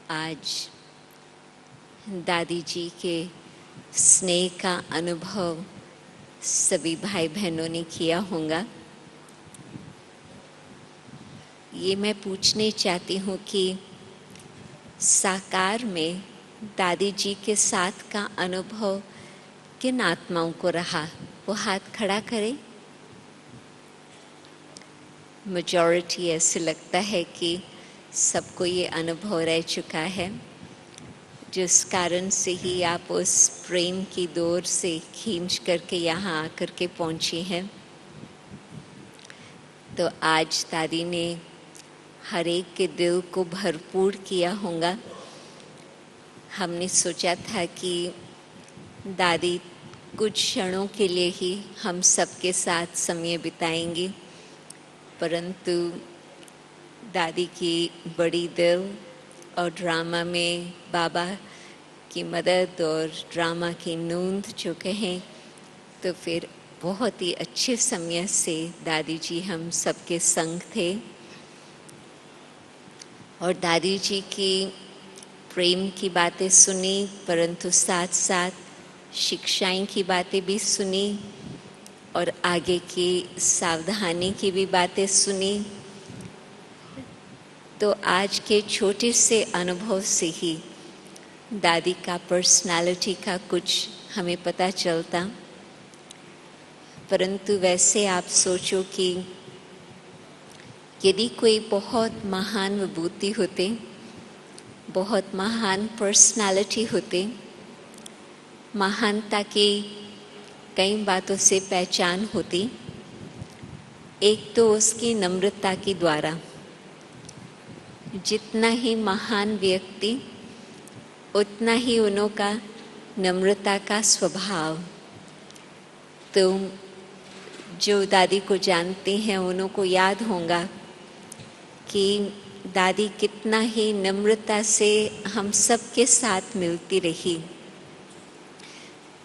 आज दादी जी के स्नेह का अनुभव सभी भाई बहनों ने किया होगा। ये मैं पूछने चाहती हूँ कि साकार में दादी जी के साथ का अनुभव किन आत्माओं को रहा, वो हाथ खड़ा करें। मेजॉरिटी ऐसे लगता है कि सबको ये अनुभव रह चुका है, जिस कारण से ही आप उस प्रेम की डोर से खींच करके यहाँ आकर के पहुँची हैं। तो आज दादी ने हर एक के दिल को भरपूर किया होगा। हमने सोचा था कि दादी कुछ क्षणों के लिए ही हम सबके साथ समय बिताएंगी, परंतु दादी की बड़ी दिल और ड्रामा में बाबा की मदद और ड्रामा की नूंद जो कहें, तो फिर बहुत ही अच्छे समय से दादी जी हम सबके संग थे और दादी जी की प्रेम की बातें सुनी, परंतु साथ साथ शिक्षाएं की बातें भी सुनी और आगे की सावधानी की भी बातें सुनी। तो आज के छोटे से अनुभव से ही दादी का पर्सनालिटी का कुछ हमें पता चलता। परंतु वैसे आप सोचो कि यदि कोई बहुत महान विभूति होते, बहुत महान पर्सनालिटी होते, महानता की कई बातों से पहचान होती। एक तो उसकी नम्रता के द्वारा, जितना ही महान व्यक्ति उतना ही उनका नम्रता का स्वभाव। तो जो दादी को जानते हैं उन्हों को याद होगा कि दादी कितना ही नम्रता से हम सबके साथ मिलती रही।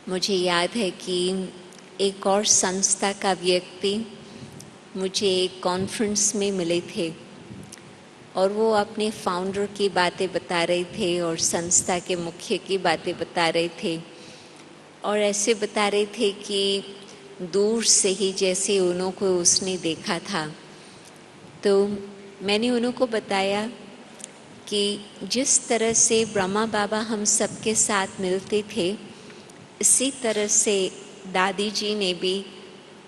मुझे याद है कि एक और संस्था का व्यक्ति मुझे एक कॉन्फ्रेंस में मिले थे और वो अपने फाउंडर की बातें बता रहे थे और संस्था के मुख्य की बातें बता रहे थे और ऐसे बता रहे थे कि दूर से ही जैसे उन्हों को उसने देखा था। तो मैंने उन्हों को बताया कि जिस तरह से ब्रह्मा बाबा हम सबके साथ मिलते थे, इसी तरह से दादी जी ने भी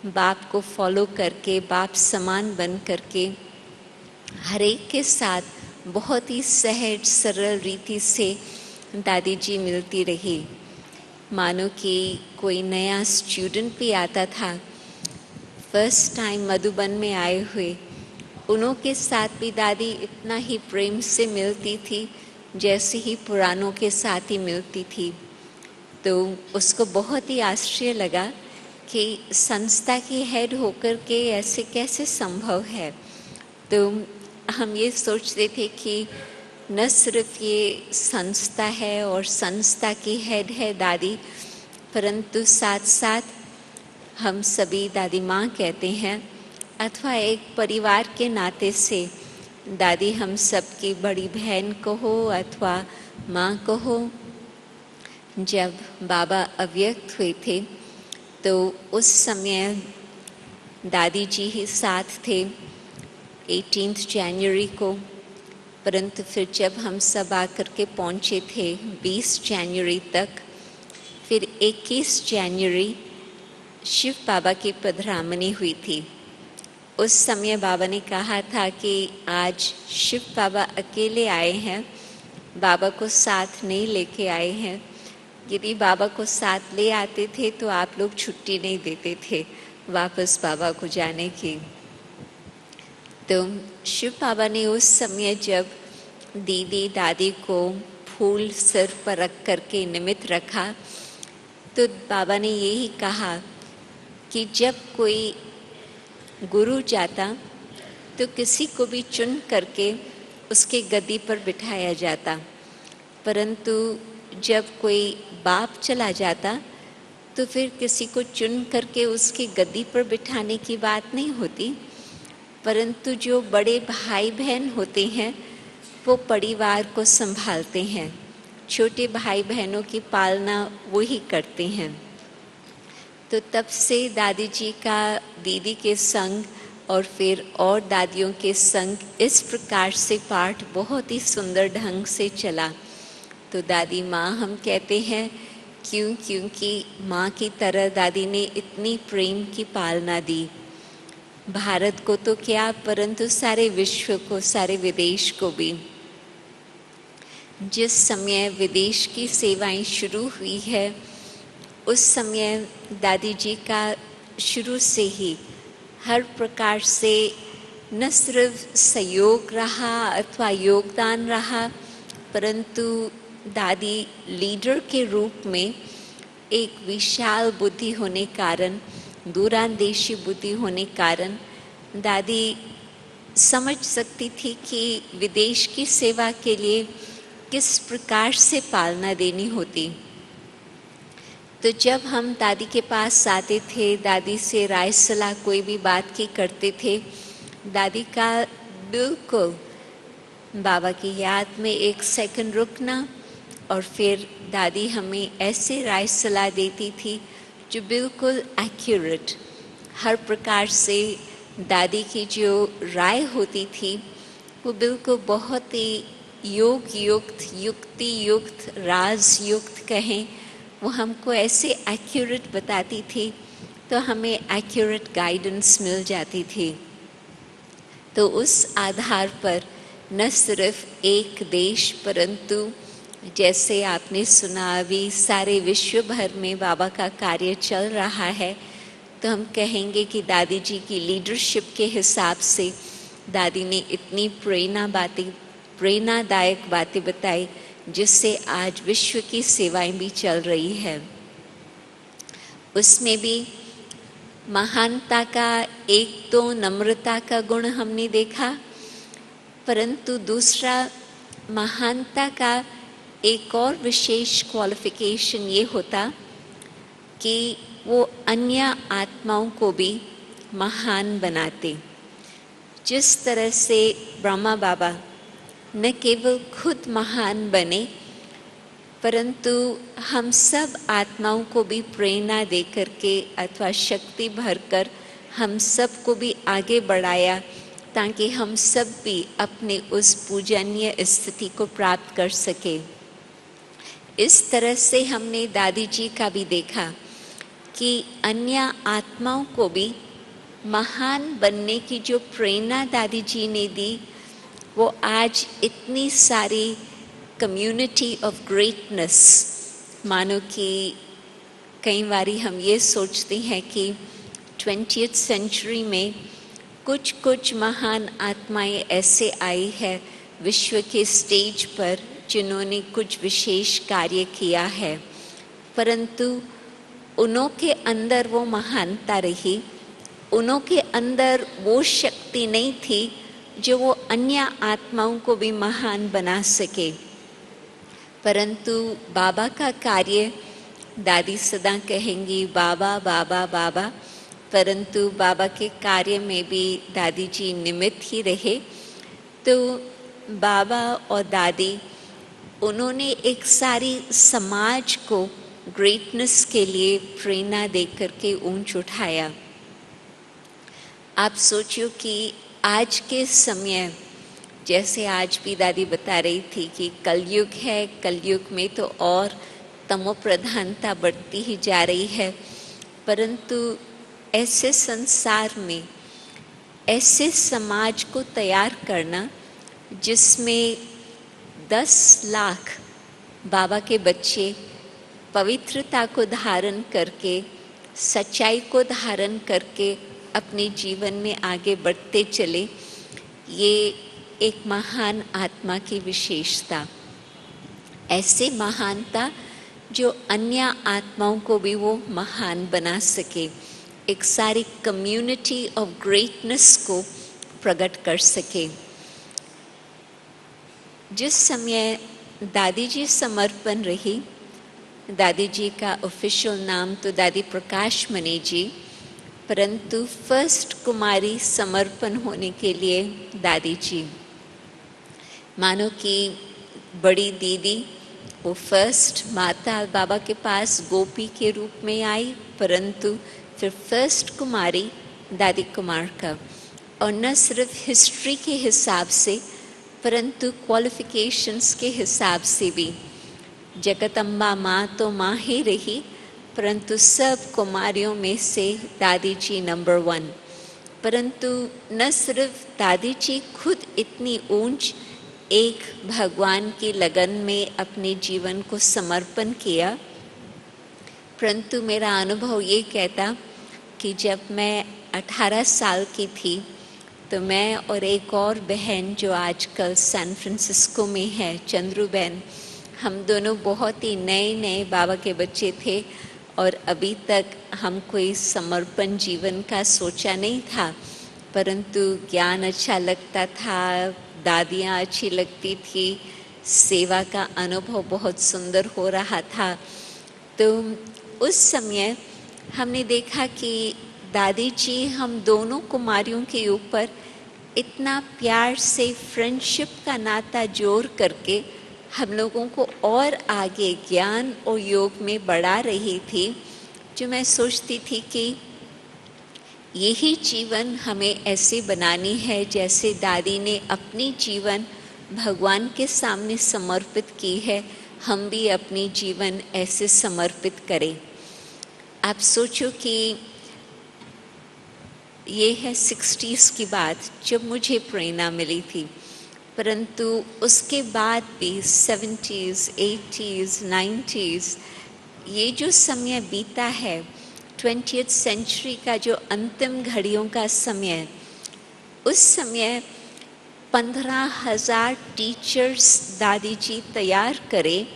बाप को फॉलो करके, बाप समान बन करके हर एक के साथ बहुत ही सहज सरल रीति से दादी जी मिलती रही। मानो कि कोई नया स्टूडेंट भी आता था, फर्स्ट टाइम मधुबन में आए हुए, उन्हों के साथ भी दादी इतना ही प्रेम से मिलती थी जैसे ही पुरानों के साथ ही मिलती थी। तो उसको बहुत ही आश्चर्य लगा कि संस्था की हेड होकर के ऐसे कैसे संभव है। तो हम ये सोचते थे कि न सिर्फ ये संस्था है और संस्था की हेड है दादी, परंतु साथ साथ हम सभी दादी माँ कहते हैं, अथवा एक परिवार के नाते से दादी हम सबकी बड़ी बहन को हो अथवा माँ को हो। जब बाबा अव्यक्त हुए थे तो उस समय दादी जी ही साथ थे 18 जनवरी को, परंतु फिर जब हम सब आकर के पहुँचे थे 20 जनवरी तक, फिर 21 जनवरी शिव बाबा की पधरामनी हुई थी। उस समय बाबा ने कहा था कि आज शिव बाबा अकेले आए हैं, बाबा को साथ नहीं लेके आए हैं। यदि बाबा को साथ ले आते थे तो आप लोग छुट्टी नहीं देते थे वापस बाबा को जाने की। तो शिव बाबा ने उस समय जब दीदी दादी को फूल सिर पर रख करके निमित्त रखा, तो बाबा ने यही कहा कि जब कोई गुरु जाता तो किसी को भी चुन करके उसके गद्दी पर बिठाया जाता, परंतु जब कोई बाप चला जाता तो फिर किसी को चुन करके उसकी गद्दी पर बिठाने की बात नहीं होती, परंतु जो बड़े भाई बहन होते हैं वो परिवार को संभालते हैं, छोटे भाई बहनों की पालना वो ही करते हैं। तो तब से दादी जी का दीदी के संग और फिर और दादियों के संग इस प्रकार से पाठ बहुत ही सुंदर ढंग से चला। तो दादी माँ हम कहते हैं क्योंकि माँ की तरह दादी ने इतनी प्रेम की पालना दी, भारत को तो क्या परंतु सारे विश्व को, सारे विदेश को भी। जिस समय विदेश की सेवाएं शुरू हुई है उस समय दादी जी का शुरू से ही हर प्रकार से न सिर्फ सहयोग रहा अथवा योगदान रहा, परंतु दादी लीडर के रूप में एक विशाल बुद्धि होने कारण, दूरंदेशी बुद्धि होने कारण दादी समझ सकती थी कि विदेश की सेवा के लिए किस प्रकार से पालना देनी होती। तो जब हम दादी के पास आते थे, दादी से राय सलाह कोई भी बात की करते थे, दादी का बिल्कुल बाबा की याद में एक सेकंड रुकना और फिर दादी हमें ऐसे राय सलाह देती थी जो बिल्कुल एक्यूरेट, हर प्रकार से दादी की जो राय होती थी वो बिल्कुल बहुत ही योग युक्त, युक्ति युक्त, राज युक्त कहें, वो हमको ऐसे एक्यूरेट बताती थी तो हमें एक्यूरेट गाइडेंस मिल जाती थी। तो उस आधार पर न सिर्फ एक देश परंतु जैसे आपने सुना अभी सारे विश्व भर में बाबा का कार्य चल रहा है, तो हम कहेंगे कि दादी जी की लीडरशिप के हिसाब से दादी ने इतनी प्रेरणादायक बातें बताई जिससे आज विश्व की सेवाएं भी चल रही है। उसमें भी महानता का एक तो नम्रता का गुण हमने देखा, परंतु दूसरा महानता का एक और विशेष क्वालिफिकेशन ये होता कि वो अन्य आत्माओं को भी महान बनाते। जिस तरह से ब्रह्मा बाबा न केवल खुद महान बने परंतु हम सब आत्माओं को भी प्रेरणा दे करके अथवा शक्ति भरकर हम सब को भी आगे बढ़ाया ताकि हम सब भी अपने उस पूजनीय स्थिति को प्राप्त कर सके। इस तरह से हमने दादी जी का भी देखा कि अन्य आत्माओं को भी महान बनने की जो प्रेरणा दादी जी ने दी वो आज इतनी सारी कम्युनिटी ऑफ ग्रेटनेस, मानो कि कई बारी हम ये सोचते हैं कि 20th सेंचुरी में कुछ महान आत्माएं ऐसे आई है विश्व के स्टेज पर जिन्होंने कुछ विशेष कार्य किया है, परंतु उन्हों के अंदर वो महानता रही, उन्हों के अंदर वो शक्ति नहीं थी जो वो अन्य आत्माओं को भी महान बना सके। परंतु बाबा का कार्य, दादी सदा कहेंगी बाबा बाबा बाबा, परंतु बाबा के कार्य में भी दादी जी निमित्त ही रहे। तो बाबा और दादी उन्होंने एक सारी समाज को ग्रेटनेस के लिए प्रेरणा दे करके ऊंच उठाया। आप सोचियो कि आज के समय, जैसे आज भी दादी बता रही थी कि कलयुग है, कलयुग में तो और तमो प्रधानता बढ़ती ही जा रही है, परंतु ऐसे संसार में ऐसे समाज को तैयार करना जिसमें 10 लाख बाबा के बच्चे पवित्रता को धारण करके, सच्चाई को धारण करके अपने जीवन में आगे बढ़ते चले, ये एक महान आत्मा की विशेषता। ऐसे महानता जो अन्य आत्माओं को भी वो महान बना सके, एक सारी कम्युनिटी ऑफ ग्रेटनेस को प्रकट कर सके। जिस समय दादी जी समर्पण रही, दादी जी का ऑफिशियल नाम तो दादी प्रकाश मणि जी, परंतु फर्स्ट कुमारी समर्पण होने के लिए दादी जी। मानो कि बड़ी दीदी वो फर्स्ट माता बाबा के पास गोपी के रूप में आई, परंतु फिर फर्स्ट कुमारी दादी कुमार का, और न सिर्फ हिस्ट्री के हिसाब से परंतु क्वालिफिकेशंस के हिसाब से भी। जगदम्बा माँ तो माँ ही रही, परंतु सब कुमारियों में से दादी जी नंबर 1। परंतु न सिर्फ दादी जी खुद इतनी ऊंच एक भगवान की लगन में अपने जीवन को समर्पण किया, परंतु मेरा अनुभव ये कहता कि जब मैं 18 साल की थी तो मैं और एक और बहन जो आजकल सैन फ्रांसिस्को में है, चंद्रू बहन, हम दोनों बहुत ही नए नए बाबा के बच्चे थे और अभी तक हम कोई समर्पण जीवन का सोचा नहीं था, परंतु ज्ञान अच्छा लगता था, दादियाँ अच्छी लगती थी, सेवा का अनुभव बहुत सुंदर हो रहा था। तो उस समय हमने देखा कि दादी जी हम दोनों कुमारियों के ऊपर इतना प्यार से फ्रेंडशिप का नाता जोड़ करके हम लोगों को और आगे ज्ञान और योग में बढ़ा रही थी, जो मैं सोचती थी कि यही जीवन हमें ऐसे बनानी है जैसे दादी ने अपनी जीवन भगवान के सामने समर्पित की है, हम भी अपनी जीवन ऐसे समर्पित करें। आप सोचो कि ये है 60s की बात जब मुझे प्रेरणा मिली थी, परंतु उसके बाद भी 70s, 80s, 90s, ये जो समय बीता है 20th सेंचुरी का जो अंतिम घड़ियों का समय, उस समय 15,000 टीचर्स दादी जी तैयार करें।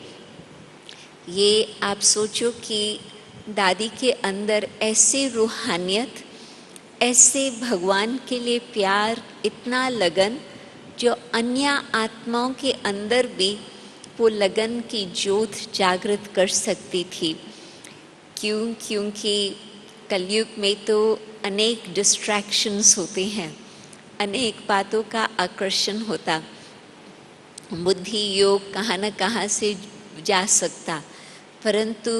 ये आप सोचो कि दादी के अंदर ऐसे रूहानियत, ऐसे भगवान के लिए प्यार, इतना लगन जो अन्य आत्माओं के अंदर भी वो लगन की ज्योत जागृत कर सकती थी। क्योंकि कलयुग में तो अनेक डिस्ट्रैक्शंस होते हैं, अनेक बातों का आकर्षण होता, बुद्धि योग कहाँ न कहाँ से जा सकता, परंतु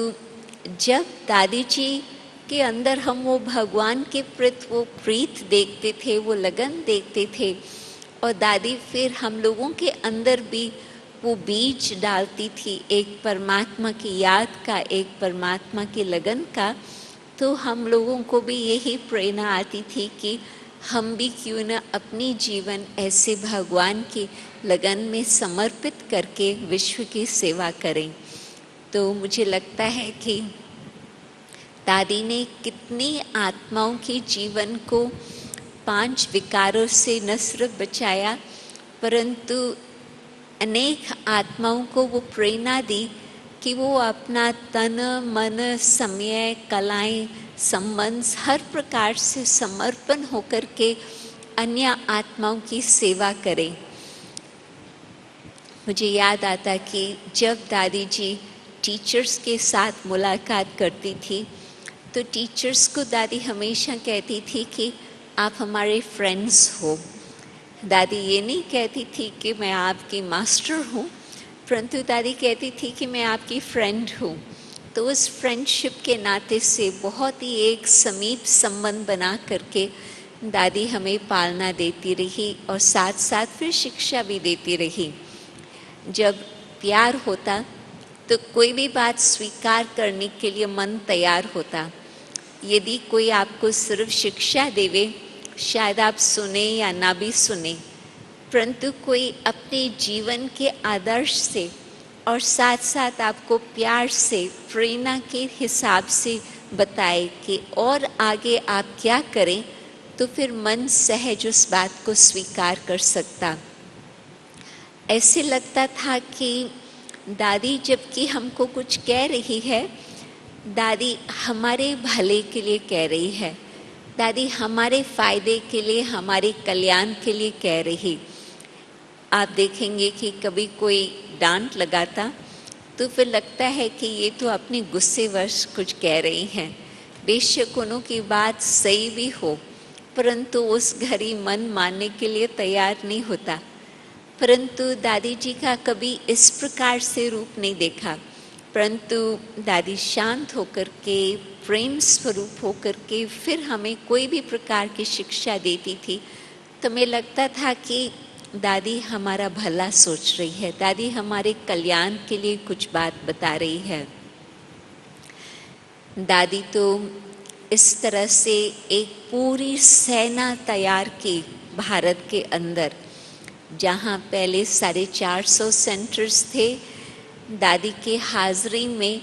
जब दादी जी के अंदर हम वो भगवान के प्रति वो प्रीत देखते थे, वो लगन देखते थे, और दादी फिर हम लोगों के अंदर भी वो बीज डालती थी एक परमात्मा की याद का, एक परमात्मा की लगन का, तो हम लोगों को भी यही प्रेरणा आती थी कि हम भी क्यों न अपनी जीवन ऐसे भगवान की लगन में समर्पित करके विश्व की सेवा करें। तो मुझे लगता है कि दादी ने कितनी आत्माओं के जीवन को 5 विकारों से न सिर्फ बचाया, परंतु अनेक आत्माओं को वो प्रेरणा दी कि वो अपना तन मन समय कलाएं संबंध हर प्रकार से समर्पण होकर के अन्य आत्माओं की सेवा करें। मुझे याद आता कि जब दादी जी टीचर्स के साथ मुलाकात करती थी तो टीचर्स को दादी हमेशा कहती थी कि आप हमारे फ्रेंड्स हो। दादी ये नहीं कहती थी कि मैं आपकी मास्टर हूँ, परंतु दादी कहती थी कि मैं आपकी फ्रेंड हूँ। तो उस फ्रेंडशिप के नाते से बहुत ही एक समीप संबंध बना करके दादी हमें पालना देती रही और साथ साथ फिर शिक्षा भी देती रही। जब प्यार होता तो कोई भी बात स्वीकार करने के लिए मन तैयार होता। यदि कोई आपको सिर्फ शिक्षा देवे, शायद आप सुने या ना भी सुने, परंतु कोई अपने जीवन के आदर्श से और साथ साथ आपको प्यार से प्रेरणा के हिसाब से बताए कि और आगे आप क्या करें, तो फिर मन सहज उस बात को स्वीकार कर सकता। ऐसे लगता था कि दादी जबकि हमको कुछ कह रही है, दादी हमारे भले के लिए कह रही है, दादी हमारे फायदे के लिए, हमारे कल्याण के लिए कह रही। आप देखेंगे कि कभी कोई डांट लगाता तो फिर लगता है कि ये तो अपने गुस्से वश कुछ कह रही हैं। बेशक उन्हों की बात सही भी हो, परंतु उस घड़ी मन मानने के लिए तैयार नहीं होता। परंतु दादी जी का कभी इस प्रकार से रूप नहीं देखा, परंतु दादी शांत होकर के, प्रेम स्वरूप होकर के फिर हमें कोई भी प्रकार की शिक्षा देती थी, तो मैं लगता था कि दादी हमारा भला सोच रही है, दादी हमारे कल्याण के लिए कुछ बात बता रही है। दादी तो इस तरह से एक पूरी सेना तैयार की भारत के अंदर, जहाँ पहले 450 सेंटर्स थे। दादी के हाज़िरी में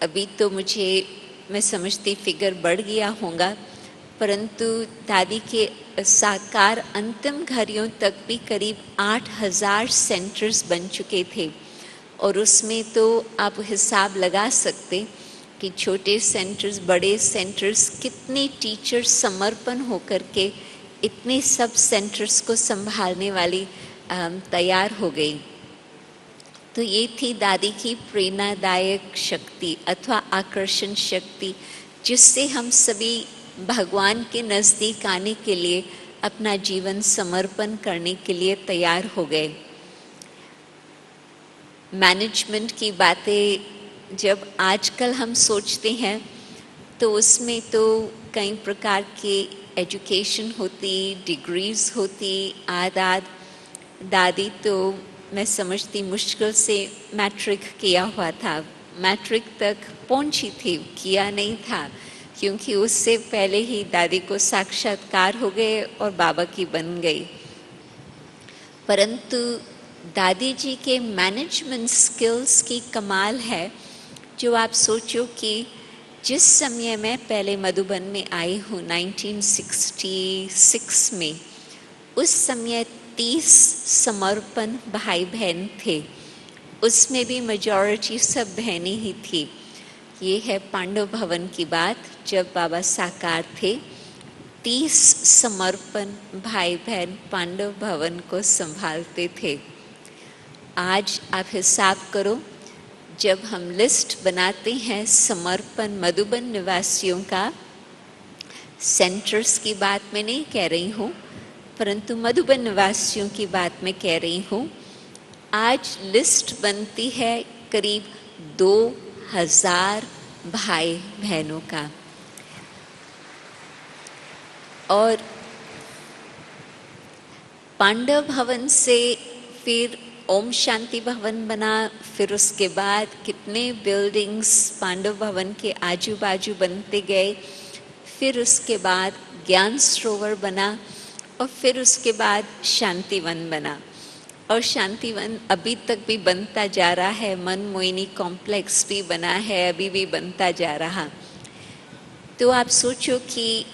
अभी तो मैं समझती फिगर बढ़ गया होगा, परंतु दादी के साकार अंतिम घड़ियों तक भी करीब 8000 सेंटर्स बन चुके थे। और उसमें तो आप हिसाब लगा सकते कि छोटे सेंटर्स, बड़े सेंटर्स, कितने टीचर्स समर्पण होकर के इतने सब सेंटर्स को संभालने वाली तैयार हो गई। तो ये थी दादी की प्रेरणादायक शक्ति अथवा आकर्षण शक्ति, जिससे हम सभी भगवान के नज़दीक आने के लिए, अपना जीवन समर्पण करने के लिए तैयार हो गए। मैनेजमेंट की बातें जब आजकल हम सोचते हैं तो उसमें तो कई प्रकार के एजुकेशन होती, डिग्रीज होती, आदाद। दादी तो मैं समझती मुश्किल से मैट्रिक किया हुआ था, मैट्रिक तक पहुंची थी, किया नहीं था, क्योंकि उससे पहले ही दादी को साक्षात्कार हो गए और बाबा की बन गई। परंतु दादी जी के मैनेजमेंट स्किल्स की कमाल है, जो आप सोचो कि जिस समय मैं पहले मधुबन में आई हूँ 1966 में, उस समय 30 समर्पण भाई बहन थे, उसमें भी मेजॉरिटी सब बहनें ही थी। ये है पांडव भवन की बात, जब बाबा साकार थे। 30 समर्पण भाई बहन पांडव भवन को संभालते थे। आज आप हिसाब करो, जब हम लिस्ट बनाते हैं समर्पण मधुबन निवासियों का, सेंटर्स की बात मैं नहीं कह रही हूँ, परंतु मधुबन निवासियों की बात मैं कह रही हूँ, आज लिस्ट बनती है करीब 2000 भाई बहनों का। और पांडव भवन से फिर ओम शांति भवन बना, फिर उसके बाद कितने बिल्डिंग्स पांडव भवन के आजू बाजू बनते गए, फिर उसके बाद ज्ञान सरोवर बना, और फिर उसके बाद शांतिवन बना। और शांतिवन अभी तक भी बनता जा रहा है, मनमोहिनी कॉम्प्लेक्स भी बना है, अभी भी बनता जा रहा। तो आप सोचो कि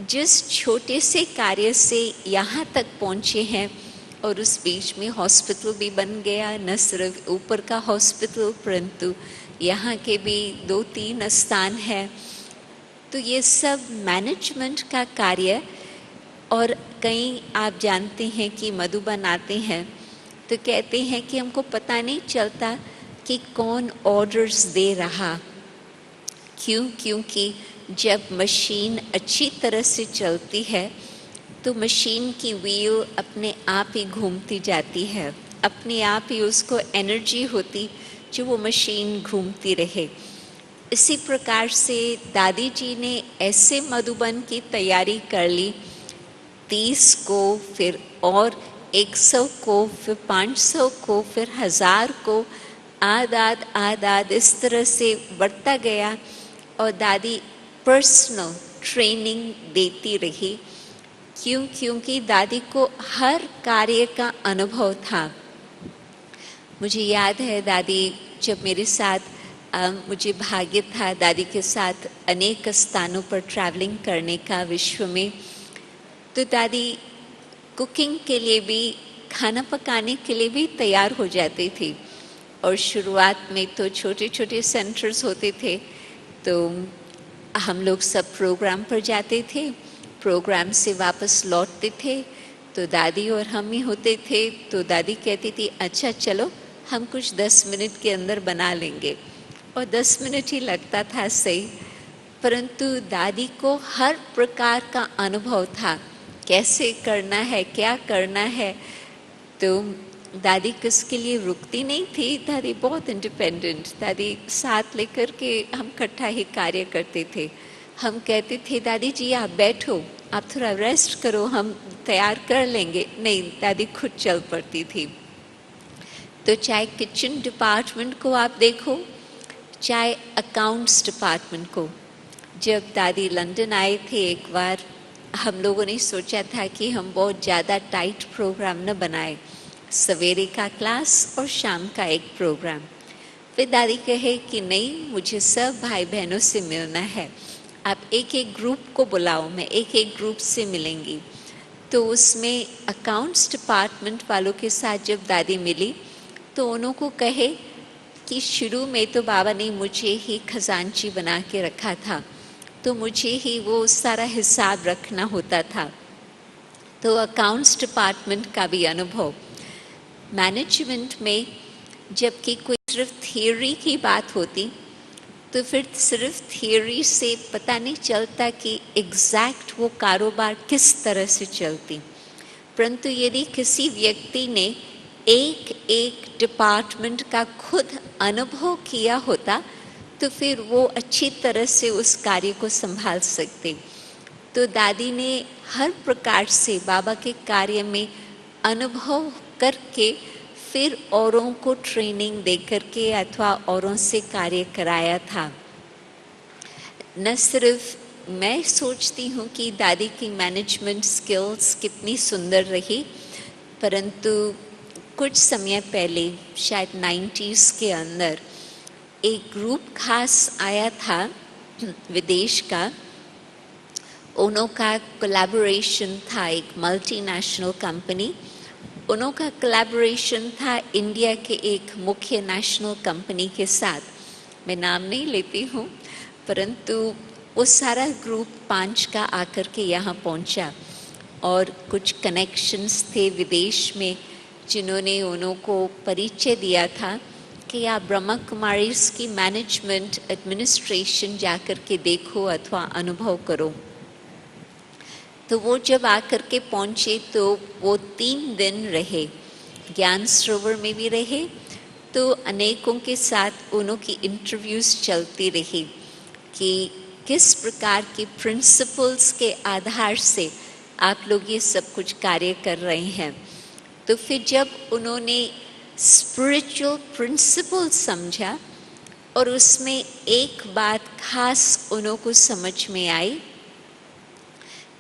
जिस छोटे से कार्य से यहाँ तक पहुँचे हैं, और उस बीच में हॉस्पिटल भी बन गया, न सिर्फ ऊपर का हॉस्पिटल परंतु यहाँ के भी 2-3 स्थान है। तो ये सब मैनेजमेंट का कार्य। और कई आप जानते हैं कि मधुबन आते हैं तो कहते हैं कि हमको पता नहीं चलता कि कौन ऑर्डर्स दे रहा। क्योंकि जब मशीन अच्छी तरह से चलती है तो मशीन की व्हील अपने आप ही घूमती जाती है, अपने आप ही उसको एनर्जी होती जो वो मशीन घूमती रहे। इसी प्रकार से दादी जी ने ऐसे मधुबन की तैयारी कर ली, 30 को, फिर और 100 को, फिर 500 को, फिर 1000 को, आदाद इस तरह से बढ़ता गया। और दादी पर्सनल ट्रेनिंग देती रही। क्योंकि दादी को हर कार्य का अनुभव था। मुझे याद है दादी जब मेरे साथ मुझे भाग्य था दादी के साथ अनेक स्थानों पर ट्रैवलिंग करने का विश्व में, तो दादी कुकिंग के लिए भी, खाना पकाने के लिए भी तैयार हो जाती थी। और शुरुआत में तो छोटे छोटे सेंटर्स होते थे, तो हम लोग सब प्रोग्राम पर जाते थे, प्रोग्राम से वापस लौटते थे तो दादी और हम ही होते थे। तो दादी कहती थी अच्छा चलो हम कुछ 10 मिनट के अंदर बना लेंगे, और 10 मिनट ही लगता था सही, परंतु दादी को हर प्रकार का अनुभव था, कैसे करना है, क्या करना है। तो दादी किसके लिए रुकती नहीं थी, दादी बहुत इंडिपेंडेंट, दादी साथ लेकर के हम इकट्ठा ही कार्य करते थे। हम कहते थे दादी जी आप बैठो, आप थोड़ा रेस्ट करो, हम तैयार कर लेंगे, नहीं दादी खुद चल पड़ती थी। तो चाहे किचन डिपार्टमेंट को आप देखो, चाहे अकाउंट्स डिपार्टमेंट को। जब दादी लंदन आए थे एक बार, हम लोगों ने सोचा था कि हम बहुत ज़्यादा टाइट प्रोग्राम न बनाए, सवेरे का क्लास और शाम का एक प्रोग्राम। फिर दादी कहे कि नहीं, मुझे सब भाई बहनों से मिलना है, आप एक एक ग्रुप को बुलाओ, मैं एक एक ग्रुप से मिलेंगी। तो उसमें अकाउंट्स डिपार्टमेंट वालों के साथ जब दादी मिली तो उनको कहे कि शुरू में तो बाबा ने मुझे ही खजांची बना के रखा था, तो मुझे ही वो सारा हिसाब रखना होता था। तो अकाउंट्स डिपार्टमेंट का भी अनुभव, मैनेजमेंट में जबकि कोई सिर्फ थियोरी की बात होती तो फिर सिर्फ थियोरी से पता नहीं चलता कि एग्जैक्ट वो कारोबार किस तरह से चलती, परंतु यदि किसी व्यक्ति ने एक एक डिपार्टमेंट का खुद अनुभव किया होता तो फिर वो अच्छी तरह से उस कार्य को संभाल सकते। तो दादी ने हर प्रकार से बाबा के कार्य में अनुभव करके फिर औरों को ट्रेनिंग दे करके अथवा औरों से कार्य कराया था। न सिर्फ मैं सोचती हूँ कि दादी की मैनेजमेंट स्किल्स कितनी सुंदर रही, परंतु कुछ समय पहले शायद 90s के अंदर एक ग्रुप खास आया था विदेश का, उनका कोलैबोरेशन था, एक मल्टीनेशनल कंपनी, उनका कोलैबोरेशन था इंडिया के एक मुख्य नेशनल कंपनी के साथ। मैं नाम नहीं लेती हूँ, परंतु वो सारा ग्रुप 5 का आकर के यहाँ पहुँचा और कुछ कनेक्शंस थे विदेश में जिन्होंने उनको परिचय दिया था कि आप ब्रह्मा कुमारीज की मैनेजमेंट एडमिनिस्ट्रेशन जाकर के देखो अथवा अनुभव करो। तो वो जब आकर के पहुँचे तो वो 3 दिन रहे, ज्ञान सरोवर में भी रहे, तो अनेकों के साथ उनकी इंटरव्यूज़ चलती रही कि किस प्रकार के प्रिंसिपल्स के आधार से आप लोग ये सब कुछ कार्य कर रहे हैं। तो फिर जब उन्होंने स्पिरिचुअल प्रिंसिपल समझा और उसमें एक बात खास उनको समझ में आई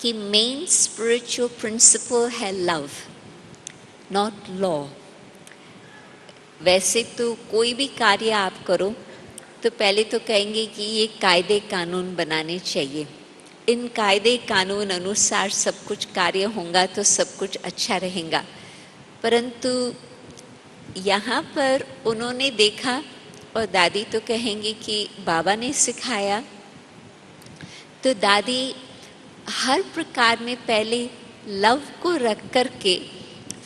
कि मेन स्पिरिचुअल प्रिंसिपल है लव, नॉट लॉ। वैसे तो कोई भी कार्य आप करो तो पहले तो कहेंगे कि ये कायदे कानून बनाने चाहिए, इन कायदे कानून अनुसार सब कुछ कार्य होगा तो सब कुछ अच्छा रहेगा। परंतु यहाँ पर उन्होंने देखा, और दादी तो कहेंगे कि बाबा ने सिखाया, तो दादी हर प्रकार में पहले लव को रख कर के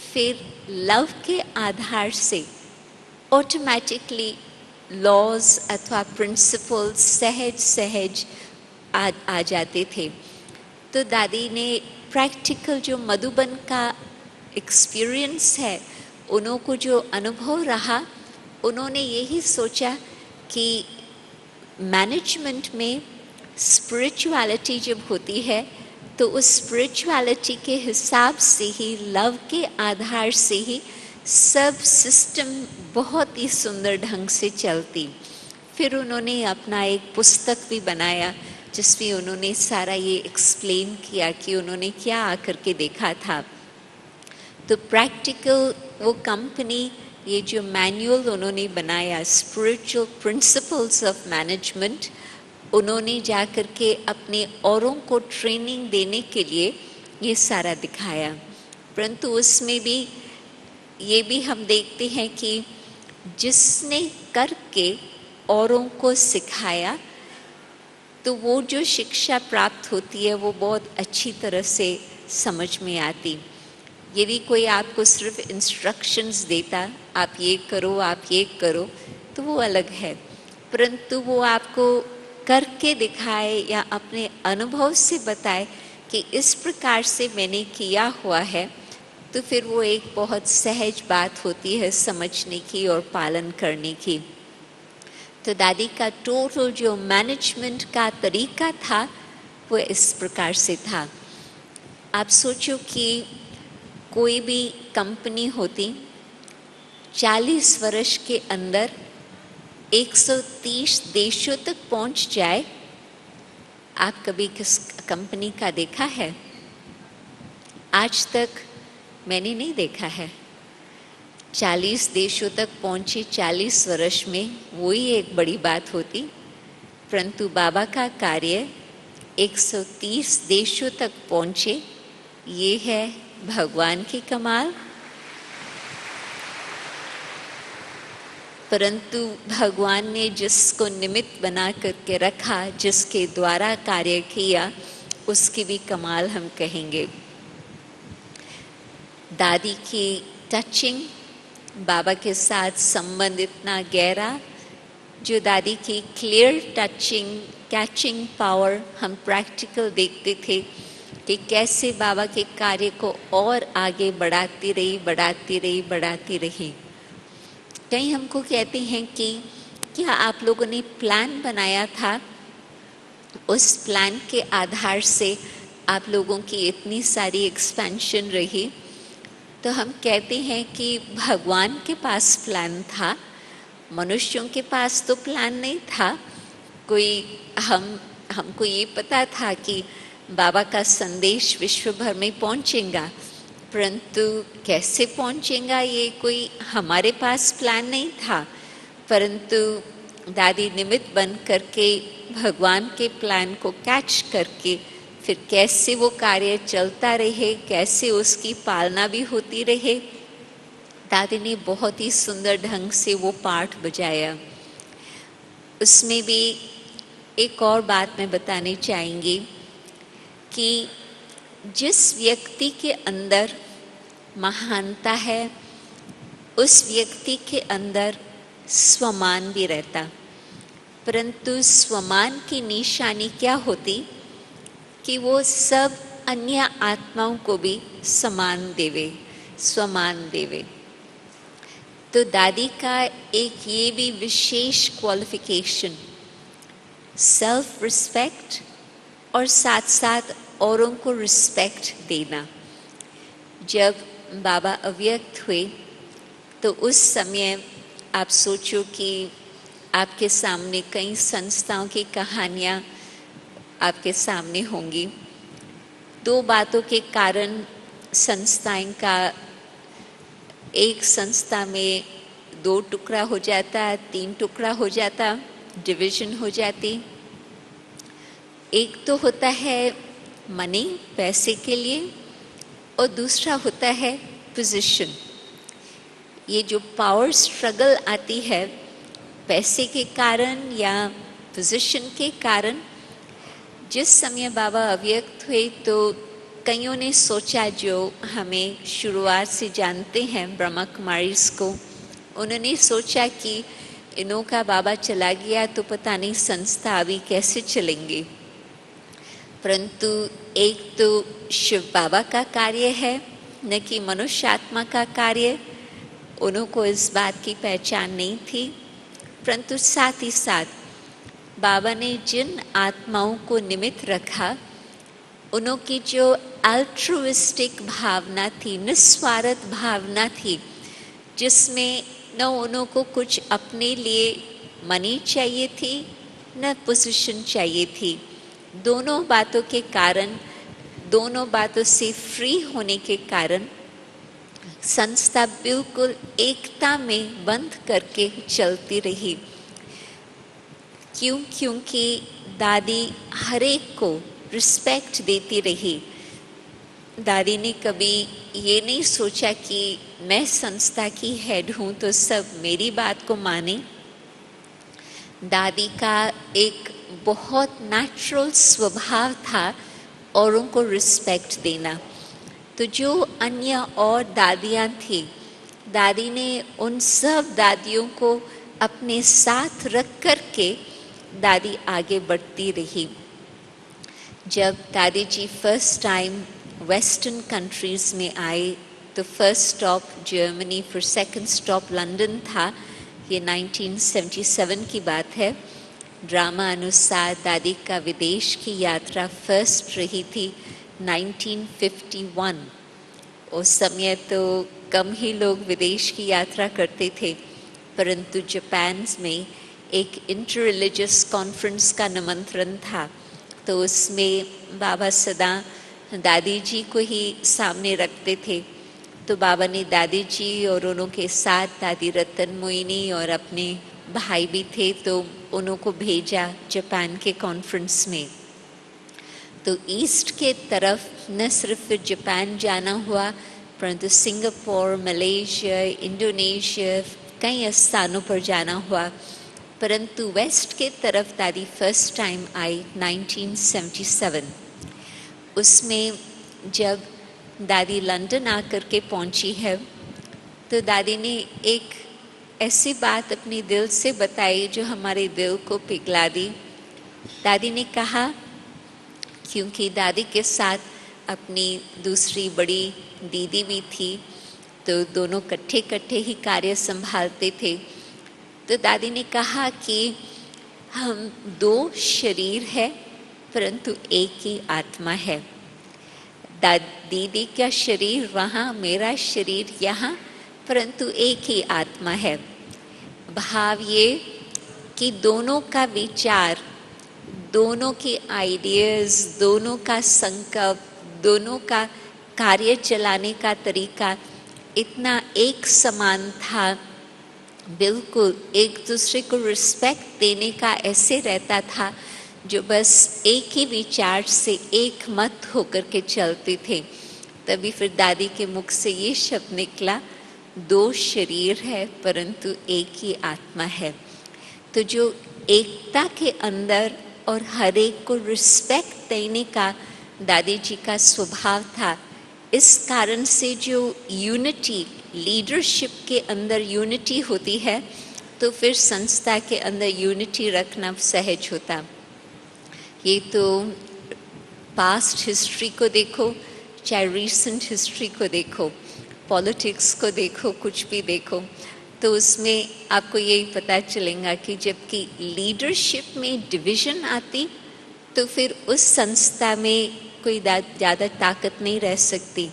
फिर लव के आधार से ऑटोमेटिकली लॉज अथवा प्रिंसिपल्स सहज सहज आ जाते थे। तो दादी ने प्रैक्टिकल जो मधुबन का एक्सपीरियंस है, उनको जो अनुभव रहा, उन्होंने यही सोचा कि मैनेजमेंट में स्पिरिचुअलिटी जब होती है तो उस स्पिरिचुअलिटी के हिसाब से ही, लव के आधार से ही सब सिस्टम बहुत ही सुंदर ढंग से चलती। फिर उन्होंने अपना एक पुस्तक भी बनाया जिसमें उन्होंने सारा ये एक्सप्लेन किया कि उन्होंने क्या आकर के देखा था। तो प्रैक्टिकल वो कंपनी, ये जो मैनुअल उन्होंने बनाया स्पिरिचुअल प्रिंसिपल्स ऑफ मैनेजमेंट, उन्होंने जाकर के अपने औरों को ट्रेनिंग देने के लिए ये सारा दिखाया। परंतु उसमें भी ये भी हम देखते हैं कि जिसने करके औरों को सिखाया तो वो जो शिक्षा प्राप्त होती है वो बहुत अच्छी तरह से समझ में आती। यदि कोई आपको सिर्फ इंस्ट्रक्शंस देता, आप ये करो, आप ये करो, तो वो अलग है, परंतु वो आपको करके दिखाए या अपने अनुभव से बताए कि इस प्रकार से मैंने किया हुआ है, तो फिर वो एक बहुत सहज बात होती है समझने की और पालन करने की। तो दादी का टोटल जो मैनेजमेंट का तरीका था वो इस प्रकार से था। आप सोचो कि कोई भी कंपनी होती 40 वर्ष के अंदर 130 देशों तक पहुंच जाए, आप कभी किस कंपनी का देखा है? आज तक मैंने नहीं देखा है। 40 देशों तक पहुंचे 40 वर्ष में, वही एक बड़ी बात होती। परंतु बाबा का कार्य 130 देशों तक पहुंचे, ये है भगवान की कमाल। परंतु भगवान ने जिसको निमित्त बना करके रखा, जिसके द्वारा कार्य किया, उसकी भी कमाल हम कहेंगे। दादी की टचिंग, बाबा के साथ संबंध इतना गहरा, जो दादी की क्लियर टचिंग, कैचिंग पावर हम प्रैक्टिकल देखते थे कि कैसे बाबा के कार्य को और आगे बढ़ाती रही। कई हमको कहते हैं कि क्या आप लोगों ने प्लान बनाया था, उस प्लान के आधार से आप लोगों की इतनी सारी एक्सपेंशन रही? तो हम कहते हैं कि भगवान के पास प्लान था, मनुष्यों के पास तो प्लान नहीं था। हमको ये पता था कि बाबा का संदेश विश्व भर में पहुंचेगा, परंतु कैसे पहुंचेगा ये कोई हमारे पास प्लान नहीं था। परंतु दादी निमित्त बन करके भगवान के प्लान को कैच करके फिर कैसे वो कार्य चलता रहे, कैसे उसकी पालना भी होती रहे, दादी ने बहुत ही सुंदर ढंग से वो पाठ बजाया। उसमें भी एक और बात मैं बतानी चाहूँगी कि जिस व्यक्ति के अंदर महानता है, उस व्यक्ति के अंदर स्वमान भी रहता। परंतु स्वमान की निशानी क्या होती कि वो सब अन्य आत्माओं को भी समान देवे, स्वमान देवे। तो दादी का एक ये भी विशेष क्वालिफिकेशन, सेल्फ रिस्पेक्ट और साथ साथ औरों को रिस्पेक्ट देना। जब बाबा अव्यक्त हुए तो उस समय आप सोचो कि आपके सामने कई संस्थाओं की कहानियाँ आपके सामने होंगी। 2 बातों के कारण संस्थाएं का, एक संस्था में 2 टुकड़ा हो जाता, 3 टुकड़ा हो जाता, डिवीजन हो जाती। एक तो होता है मनी, पैसे के लिए, और दूसरा होता है पोजीशन। ये जो पावर स्ट्रगल आती है पैसे के कारण या पोजीशन के कारण, जिस समय बाबा अव्यक्त हुए तो कईयों ने सोचा, जो हमें शुरुआत से जानते हैं ब्रह्मा कुमारीज को, उन्होंने सोचा कि इन्हों का बाबा चला गया तो पता नहीं संस्था अभी कैसे चलेंगे। परंतु एक तो शिव बाबा का कार्य है, न कि मनुष्य आत्मा का कार्य। उनको इस बात की पहचान नहीं थी। परंतु साथ ही साथ बाबा ने जिन आत्माओं को निमित्त रखा, उनों की जो अल्ट्रुइस्टिक भावना थी, निस्वार्थ भावना थी, जिसमें न उन्हों को कुछ अपने लिए मनी चाहिए थी, न पोजीशन चाहिए थी। दोनों बातों के कारण, दोनों बातों से फ्री होने के कारण संस्था बिल्कुल एकता में बंध करके चलती रही। क्योंकि दादी हर एक को रिस्पेक्ट देती रही। दादी ने कभी ये नहीं सोचा कि मैं संस्था की हेड हूँ तो सब मेरी बात को माने। दादी का एक बहुत नेचुरल स्वभाव था औरों को रिस्पेक्ट देना। तो जो अन्य और दादियाँ थी, दादी ने उन सब दादियों को अपने साथ रख कर के दादी आगे बढ़ती रही। जब दादी जी फर्स्ट टाइम वेस्टर्न कंट्रीज़ में आए तो फर्स्ट स्टॉप जर्मनी, फिर सेकंड स्टॉप लंदन था। ये 1977 की बात है। ड्रामा अनुसार दादी का विदेश की यात्रा फर्स्ट रही थी 1951। उस समय तो कम ही लोग विदेश की यात्रा करते थे, परंतु जापान में एक इंटर रिलीजियस कॉन्फ्रेंस का निमंत्रण था। तो उसमें बाबा सदा दादी जी को ही सामने रखते थे। तो बाबा ने दादी जी और उनके साथ दादी रतन मोहिनी और अपने भाई भी थे, तो उनको भेजा जापान के कॉन्फ्रेंस में। तो ईस्ट के तरफ न सिर्फ जापान जाना हुआ, परंतु सिंगापुर, मलेशिया, इंडोनेशिया, कई स्थानों पर जाना हुआ। परंतु वेस्ट के तरफ दादी फर्स्ट टाइम आई 1977। उसमें जब दादी लंदन आकर के पहुंची है, तो दादी ने एक ऐसी बात अपने दिल से बताई जो हमारे दिल को पिघला दी। दादी ने कहा, क्योंकि दादी के साथ अपनी दूसरी बड़ी दीदी भी थी, तो दोनों इकट्ठे ही कार्य संभालते थे। तो दादी ने कहा कि हम दो शरीर है, परंतु एक ही आत्मा है। दीदी का शरीर वहाँ, मेरा शरीर यहाँ, परंतु एक ही आत्मा है। भाव ये कि दोनों का विचार, दोनों के आइडियाज़, दोनों का संकल्प, दोनों का कार्य चलाने का तरीका इतना एक समान था, बिल्कुल एक दूसरे को रिस्पेक्ट देने का ऐसे रहता था, जो बस एक ही विचार से एक मत होकर के चलते थे। तभी फिर दादी के मुख से ये शब्द निकला, दो शरीर है परंतु एक ही आत्मा है। तो जो एकता के अंदर और हर एक को रिस्पेक्ट देने का दादी जी का स्वभाव था, इस कारण से जो यूनिटी, लीडरशिप के अंदर यूनिटी होती है, तो फिर संस्था के अंदर यूनिटी रखना सहज होता। ये तो पास्ट हिस्ट्री को देखो, चाहे रीसेंट हिस्ट्री को देखो, पॉलिटिक्स को देखो, कुछ भी देखो, तो उसमें आपको यही पता चलेगा कि जबकि लीडरशिप में डिवीज़न आती, तो फिर उस संस्था में कोई ज़्यादा ताकत नहीं रह सकती।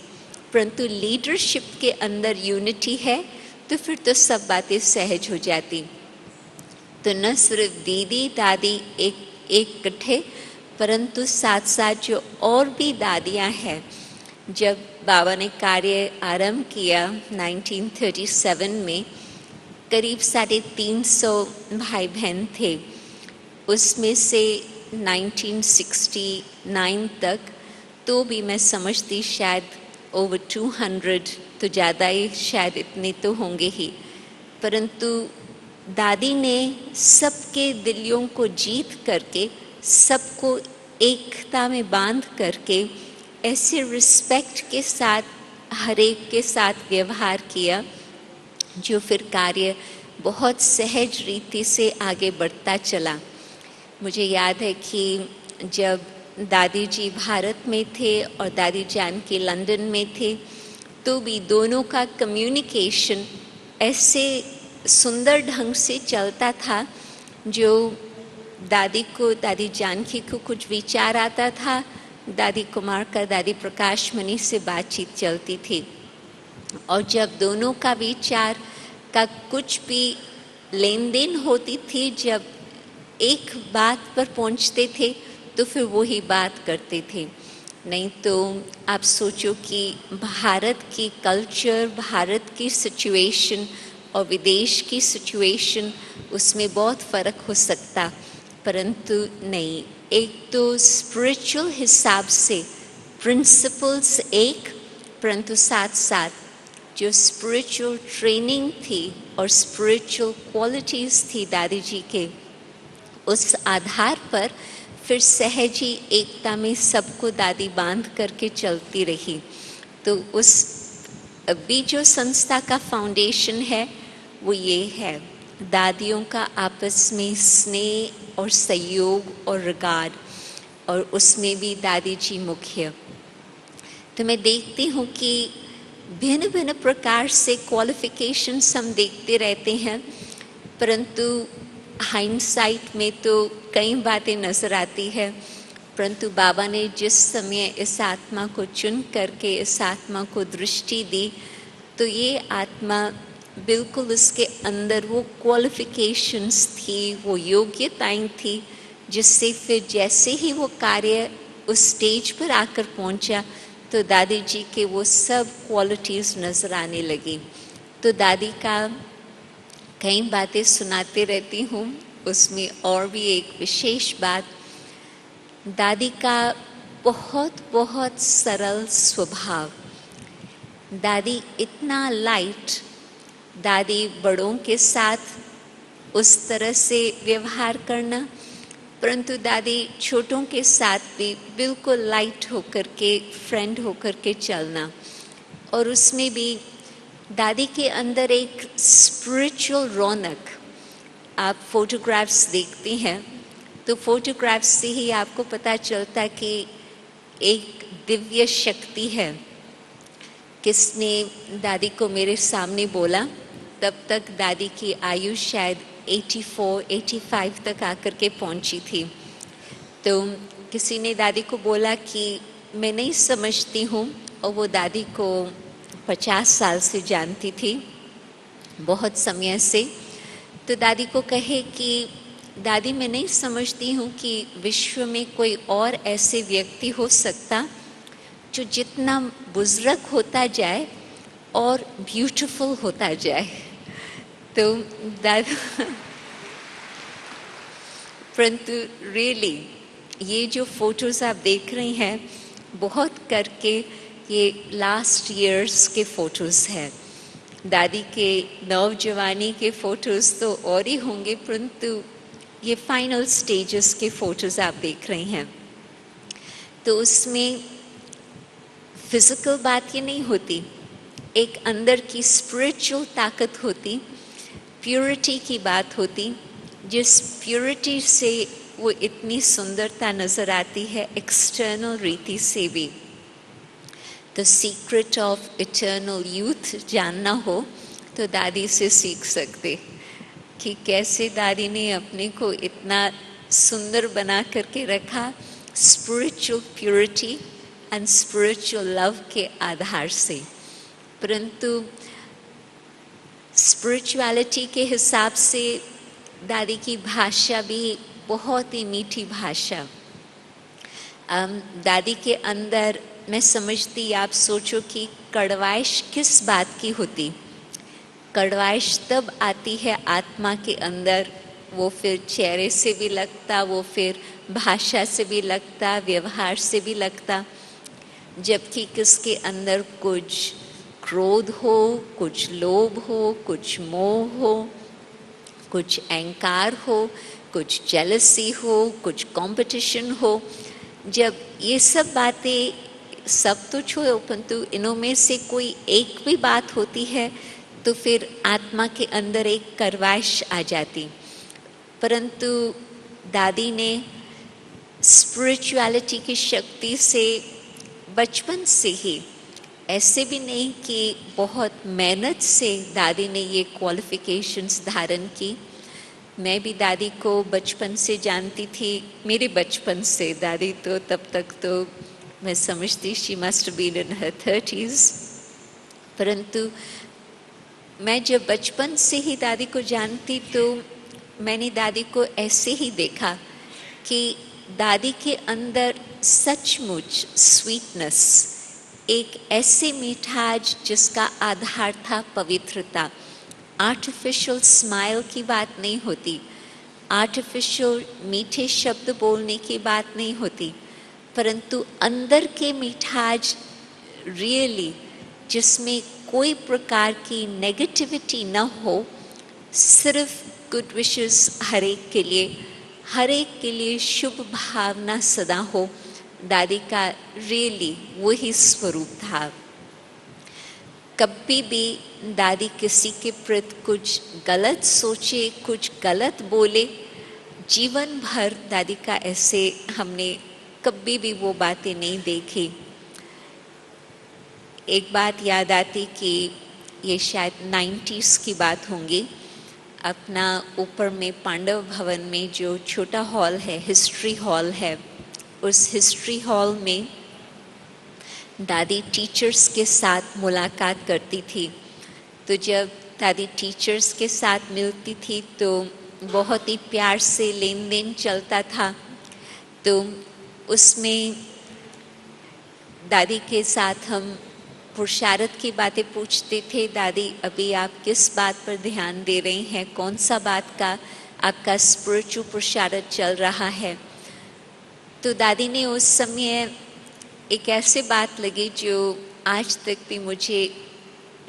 परंतु लीडरशिप के अंदर यूनिटी है, तो फिर तो सब बातें सहज हो जाती। तो न सिर्फ दीदी दादी एक इकट्ठे, परंतु साथ साथ जो और भी दादियाँ हैं। जब बाबा ने कार्य आरंभ किया 1937 में, करीब 350 भाई बहन थे। उसमें से 1969 तक तो भी मैं समझती शायद ओवर 200, तो ज़्यादा ही शायद इतने तो होंगे ही। परंतु दादी ने सबके दिलों को जीत करके, सबको एकता में बांध करके, ऐसे रिस्पेक्ट के साथ हर एक के साथ व्यवहार किया, जो फिर कार्य बहुत सहज रीति से आगे बढ़ता चला। मुझे याद है कि जब दादी जी भारत में थे और दादी जानकी लंदन में थे, तो भी दोनों का कम्युनिकेशन ऐसे सुंदर ढंग से चलता था, जो दादी को, दादी जानकी को कुछ विचार आता था, दादी कुमार का दादी प्रकाश मणि से बातचीत चलती थी। और जब दोनों का विचार का कुछ भी लेन देन होती थी, जब एक बात पर पहुंचते थे, तो फिर वही बात करते थे। नहीं तो आप सोचो कि भारत की कल्चर, भारत की सिचुएशन और विदेश की सिचुएशन, उसमें बहुत फ़र्क हो सकता, परंतु नहीं। एक तो स्पिरिचुअल हिसाब से प्रिंसिपल्स एक, परंतु साथ साथ जो स्पिरिचुअल ट्रेनिंग थी और स्पिरिचुअल क्वालिटीज़ थी दादी जी के, उस आधार पर फिर सहज ही एकता में सबको दादी बांध करके चलती रही। तो उस अभी जो संस्था का फाउंडेशन है, वो ये है, दादियों का आपस में स्नेह और सहयोग और रिगार्ड, और उसमें भी दादी जी मुख्य। तो मैं देखती हूँ कि भिन्न भिन्न प्रकार से क्वालिफिकेशंस हम देखते रहते हैं, परंतु हाइंडसाइट में तो कई बातें नज़र आती है। परंतु बाबा ने जिस समय इस आत्मा को चुन करके इस आत्मा को दृष्टि दी, तो ये आत्मा बिल्कुल उसके अंदर वो क्वालिफिकेशंस थी, वो योग्यताएं थी, जिससे फिर जैसे ही वो कार्य उस स्टेज पर आकर पहुंचा तो दादी जी के वो सब क्वालिटीज़ नज़र आने लगी। तो दादी का कई बातें सुनाते रहती हूँ, उसमें और भी एक विशेष बात, दादी का बहुत बहुत सरल स्वभाव। दादी इतना लाइट, दादी बड़ों के साथ उस तरह से व्यवहार करना, परंतु दादी छोटों के साथ भी बिल्कुल लाइट होकर के, फ्रेंड होकर के चलना। और उसमें भी दादी के अंदर एक स्पिरिचुअल रौनक। आप फोटोग्राफ्स देखती हैं तो फोटोग्राफ्स से ही आपको पता चलता कि एक दिव्य शक्ति है। किसने दादी को मेरे सामने बोला, तब तक दादी की आयु शायद 84-85 तक आकर के पहुंची थी। तो किसी ने दादी को बोला कि मैं नहीं समझती हूँ, और वो दादी को 50 साल से जानती थी, बहुत समय से। तो दादी को कहे कि दादी मैं नहीं समझती हूँ कि विश्व में कोई और ऐसे व्यक्ति हो सकता जो जितना बुजुर्ग होता जाए और ब्यूटीफुल होता जाए। तो दादी परंतु रियली ये जो फोटोज़ आप देख रही हैं, बहुत करके ये लास्ट ईयर्स के फ़ोटोज़ हैं। दादी के नौजवानी के फ़ोटोज़ तो और ही होंगे, परंतु ये फाइनल स्टेजेस के फ़ोटोज़ आप देख रही हैं। तो उसमें फिज़िकल बात ये नहीं होती, एक अंदर की स्पिरिचुअल ताकत होती, प्योरिटी की बात होती, जिस प्योरिटी से वो इतनी सुंदरता नज़र आती है एक्सटर्नल रीति से भी। The secret of eternal youth जानना हो तो दादी से सीख सकते कि कैसे दादी ने अपने को इतना सुंदर बना करके रखा, spiritual purity and spiritual love के आधार से। परंतु स्पिरिचुअलिटी के हिसाब से दादी की भाषा भी बहुत ही मीठी भाषा। दादी के अंदर मैं समझती, आप सोचो कि कड़वाइश किस बात की होती। कड़वाइश तब आती है आत्मा के अंदर, वो फिर चेहरे से भी लगता, वो फिर भाषा से भी लगता, व्यवहार से भी लगता। जबकि किसके अंदर कुछ क्रोध हो, कुछ लोभ हो, कुछ मोह हो, कुछ अहंकार हो, कुछ जेलसी हो, कुछ कंपटीशन हो, जब ये सब बातें, सब तो छोड़ो, परंतु इनों में से कोई एक भी बात होती है तो फिर आत्मा के अंदर एक करवाइश आ जाती। परंतु दादी ने स्पिरिचुअलिटी की शक्ति से बचपन से ही, ऐसे भी नहीं कि बहुत मेहनत से दादी ने ये क्वालिफिकेशंस धारण की। मैं भी दादी को बचपन से जानती थी, मेरे बचपन से। दादी तो तब तक तो मैं समझती she must be in her 30s, परंतु मैं जब बचपन से ही दादी को जानती तो मैंने दादी को ऐसे ही देखा कि दादी के अंदर सचमुच स्वीटनेस, एक ऐसे मिठास जिसका आधार था पवित्रता। आर्टिफिशियल स्माइल की बात नहीं होती, आर्टिफिशियल मीठे शब्द बोलने की बात नहीं होती, परंतु अंदर के मिठास रियली, जिसमें कोई प्रकार की नेगेटिविटी न हो, सिर्फ गुड विशेस हर एक के लिए, हर एक के लिए शुभ भावना सदा हो। दादी का रियली वही स्वरूप था। कभी भी दादी किसी के प्रति कुछ गलत सोचे, कुछ गलत बोले, जीवन भर दादी का ऐसे हमने कभी भी वो बातें नहीं देखी। एक बात याद आती कि ये शायद 90s की बात होंगी। अपना ऊपर में पांडव भवन में जो छोटा हॉल है, हिस्ट्री हॉल है, उस हिस्ट्री हॉल में दादी टीचर्स के साथ मुलाकात करती थी। तो जब दादी टीचर्स के साथ मिलती थी तो बहुत ही प्यार से लेन देन चलता था। तो उसमें दादी के साथ हम पुरुषार्थ की बातें पूछते थे। दादी, अभी आप किस बात पर ध्यान दे रही हैं? कौन सा बात का आपका स्पिरिचुअल पुरुषार्थ चल रहा है? तो दादी ने उस समय एक ऐसे बात लगी जो आज तक भी मुझे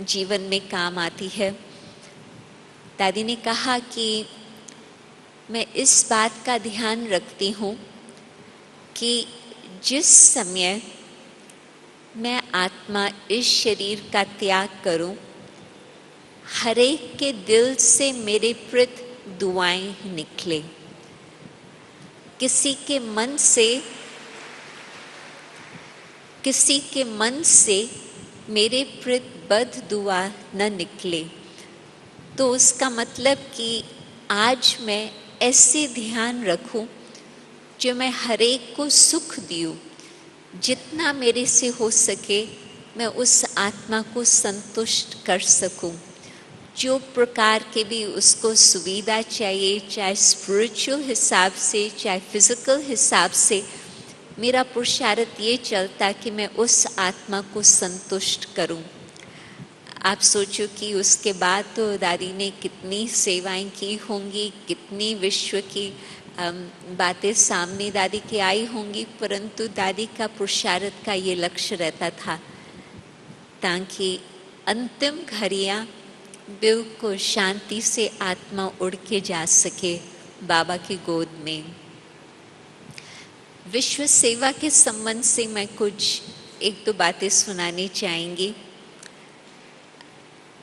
जीवन में काम आती है। दादी ने कहा कि मैं इस बात का ध्यान रखती हूँ कि जिस समय मैं आत्मा इस शरीर का त्याग करूं, हर एक के दिल से मेरे प्रति दुआएं निकले। किसी के मन से मेरे प्रति बद दुआ न निकले। तो उसका मतलब कि आज मैं ऐसे ध्यान रखूं जो मैं हर एक को सुख दूं। जितना मेरे से हो सके मैं उस आत्मा को संतुष्ट कर सकूं। जो प्रकार के भी उसको सुविधा चाहिए, चाहे स्पिरिचुअल हिसाब से चाहे फिजिकल हिसाब से, मेरा पुरुषार्थ ये चलता कि मैं उस आत्मा को संतुष्ट करूं। आप सोचो कि उसके बाद तो दादी ने कितनी सेवाएं की होंगी, कितनी विश्व की बातें सामने दादी की आई होंगी, परंतु दादी का पुरुषार्थ का ये लक्ष्य रहता था ताकि अंतिम घड़ियाँ बिल्कुल शांति से आत्मा उड़ के जा सके बाबा की गोद में। विश्व सेवा के संबंध से मैं कुछ एक दो बातें सुनानी चाहेंगी।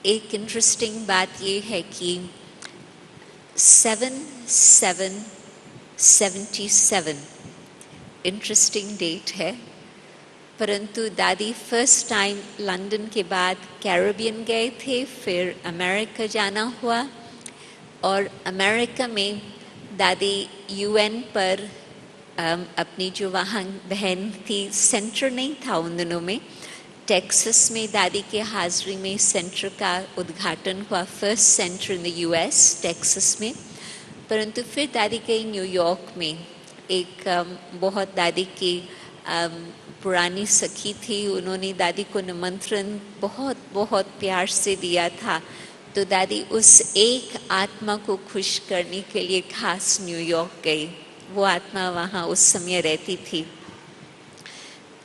एक इंटरेस्टिंग बात ये है कि 77 इंटरेस्टिंग डेट है, परंतु दादी फर्स्ट टाइम लंदन के बाद कैरेबियन गए थे, फिर अमेरिका जाना हुआ और अमेरिका में दादी यूएन पर अपनी जो वहाँ बहन थी, सेंटर नहीं था उन दिनों में, टेक्सास में दादी के हाजिरी में सेंटर का उद्घाटन हुआ, first centre in the US Texas में। परंतु फिर दादी गई न्यूयॉर्क में। एक बहुत दादी की पुरानी सखी थी, उन्होंने दादी को निमंत्रण बहुत बहुत प्यार से दिया था। तो दादी उस एक आत्मा को खुश करने के लिए खास न्यूयॉर्क गई। वो आत्मा वहाँ उस समय रहती थी।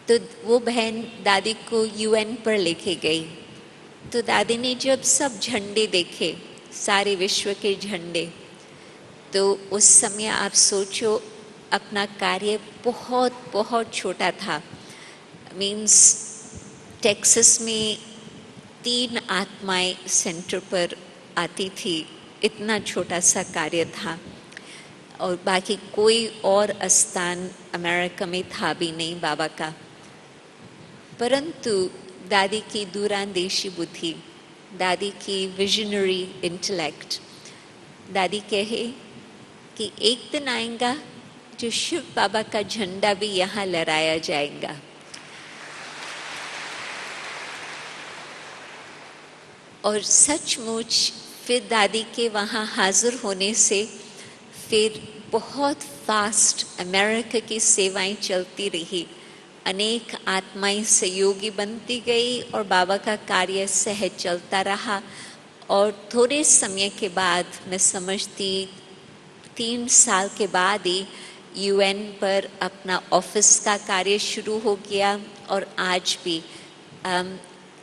तो वो बहन दादी को यूएन पर लेके गई। तो दादी ने जब सब झंडे देखे, सारे विश्व के झंडे, तो उस समय आप सोचो अपना कार्य बहुत बहुत छोटा था। मीन्स टेक्सास में 3 आत्माएं सेंटर पर आती थी, इतना छोटा सा कार्य था और बाकी कोई और स्थान अमेरिका में था भी नहीं बाबा का। परंतु दादी की दूरंदेशी बुद्धि, दादी की विजनरी इंटेलेक्ट, दादी कहे कि एक दिन आएगा जो शिव बाबा का झंडा भी यहाँ लहराया जाएगा। और सचमुच फिर दादी के वहाँ हाजिर होने से फिर बहुत फास्ट अमेरिका की सेवाएं चलती रही। अनेक आत्माएं सहयोगी बनती गई और बाबा का कार्य सहज चलता रहा। और थोड़े समय के बाद, मैं समझती 3 साल के बाद ही यूएन पर अपना ऑफिस का कार्य शुरू हो गया। और आज भी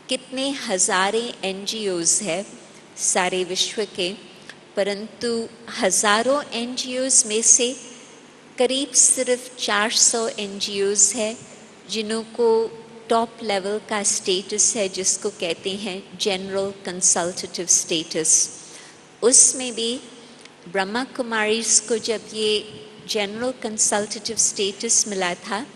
कितने हज़ारे एनजीओज़ है सारे विश्व के, परंतु हज़ारों एनजीओज़ में से करीब सिर्फ 400 एनजीओज़ है जिन्हों को टॉप लेवल का स्टेटस है, जिसको कहते हैं जनरल कंसल्टेटिव स्टेटस। उसमें भी ब्रह्मा कुमारीज को जब ये जनरल कंसल्टेटिव स्टेटस मिला था,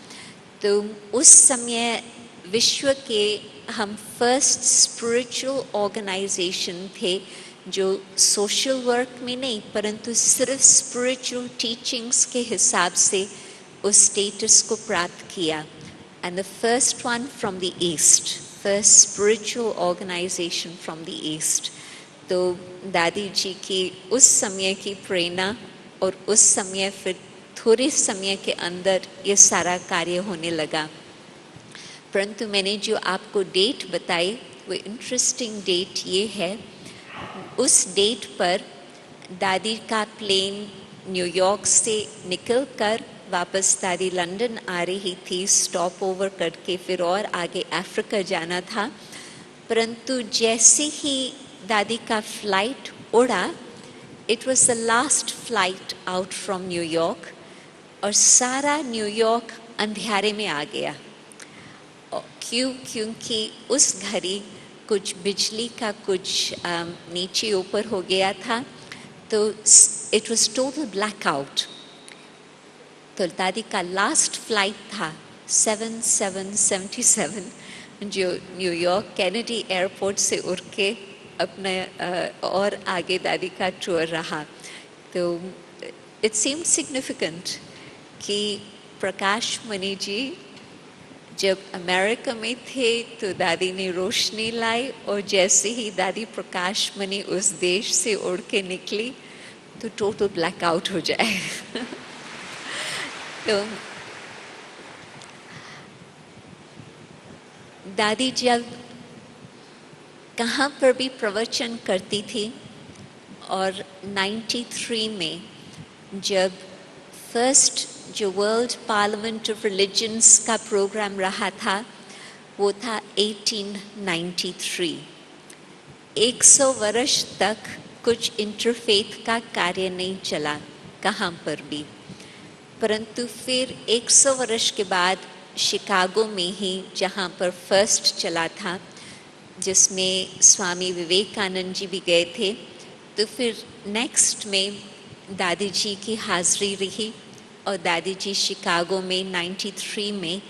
तो उस समय विश्व के हम फर्स्ट स्पिरिचुअल ऑर्गेनाइजेशन थे जो सोशल वर्क में नहीं परंतु सिर्फ स्पिरिचुअल टीचिंग्स के हिसाब से उस स्टेटस को प्राप्त किया। And the first one from the east, first spiritual organisation from the east. तो दादी जी की उस समय की प्रेरणा और उस समय फिर थोड़े समय के अंदर ये सारा कार्य होने लगा। परंतु मैंने जो आपको डेट बताई वो इंटरेस्टिंग डेट ये है, उस डेट पर दादी का प्लेन न्यूयॉर्क से निकलकर वापस दादी लंदन आ रही थी, स्टॉप ओवर करके फिर और आगे अफ्रीका जाना था। परंतु जैसे ही दादी का फ्लाइट उड़ा, it was the last flight out from New York और सारा न्यूयॉर्क अंधेरे में आ गया। क्योंकि उस घड़ी कुछ बिजली का कुछ नीचे ऊपर हो गया था, तो इट वाज टोटल ब्लैकआउट। तो दादी का लास्ट फ्लाइट था 7777 जो न्यूयॉर्क कैनेडी एयरपोर्ट से उड़ के अपने और आगे दादी का टूर रहा। तो इट सीम्ड सिग्निफिकेंट कि प्रकाश मणि जी जब अमेरिका में थे तो दादी ने रोशनी लाई और जैसे ही दादी प्रकाश मणि उस देश से उड़ के निकली तो टोटल ब्लैकआउट हो जाए। तो दादी जब कहाँ पर भी प्रवचन करती थी और 93 में जब फर्स्ट जो वर्ल्ड पार्लियामेंट ऑफ रिलीजन्स का प्रोग्राम रहा था वो था 1893। 100 वर्ष तक कुछ इंटरफेथ का कार्य नहीं चला कहाँ पर भी, परंतु फिर 100 वर्ष के बाद शिकागो में ही जहाँ पर फर्स्ट चला था, जिसमें स्वामी विवेकानंद जी भी गए थे, तो फिर नेक्स्ट में दादी जी की हाज़िरी रही और दादी जी शिकागो में 93 में